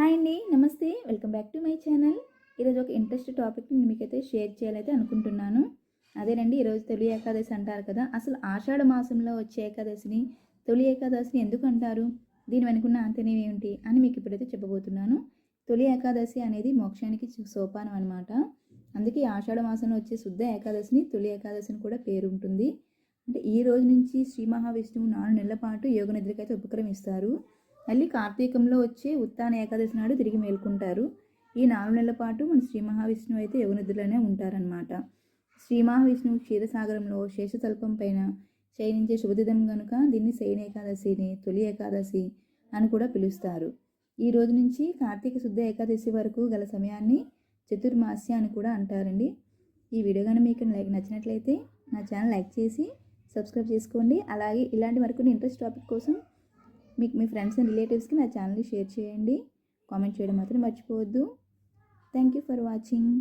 Hi అండి. నమస్తే. Welcome back to my channel. ఈరోజు ఒక ఇంట్రెస్ట్ టాపిక్‌ని మీకైతే షేర్ చేయాలైతే అనుకుంటున్నాను. అదేనండి, ఈరోజు తొలి ఏకాదశి అంటారు కదా! అసలు ఆషాఢ మాసంలో వచ్చే ఏకాదశిని తొలి ఏకాదశిని ఎందుకు అంటారు? దీని వెనుకున్న ఆంతర్యం ఏమిటి అని మీకు ఇప్పుడైతే చెప్పబోతున్నాను. తొలి ఏకాదశి అనేది మోక్షానికి సోపానం అనమాట. అందుకే ఆషాఢ మాసంలో వచ్చే శుద్ధ ఏకాదశిని తొలి ఏకాదశి అని కూడా పేరు ఉంటుంది. అంటే ఈ రోజు నుంచి శ్రీ మహావిష్ణువు 4 నెలల పాటు యోగ నిద్రకైతే ఉపక్రమిస్తారు. మళ్ళీ కార్తీకంలో వచ్చే ఉత్తాన ఏకాదశి నాడు తిరిగి మేల్కొంటారు. ఈ 4 నెలల పాటు మన శ్రీ మహావిష్ణువు అయితే యోగ నిద్రలోనే ఉంటారనమాట. శ్రీ మహావిష్ణువు క్షీరసాగరంలో శేషతల్పం పైన శయనించే శుభదినం కనుక దీన్ని శయన ఏకాదశిని తొలి ఏకాదశి అని కూడా పిలుస్తారు. ఈ రోజు నుంచి కార్తీక శుద్ధ ఏకాదశి వరకు గల సమయాన్ని చతుర్మాస్య అని కూడా అంటారండి. ఈ వీడియో కానీ మీకు నచ్చినట్లయితే నా ఛానల్ లైక్ చేసి సబ్స్క్రైబ్ చేసుకోండి. అలాగే ఇలాంటి మరికొన్ని ఇంట్రెస్ట్ టాపిక్ కోసం మీకు మీ ఫ్రెండ్స్ అండ్ రిలేటివ్స్కి నా ఛానల్ని షేర్ చేయండి. కామెంట్ చేయడం మాత్రం మర్చిపోవద్దు. Thank you for watching.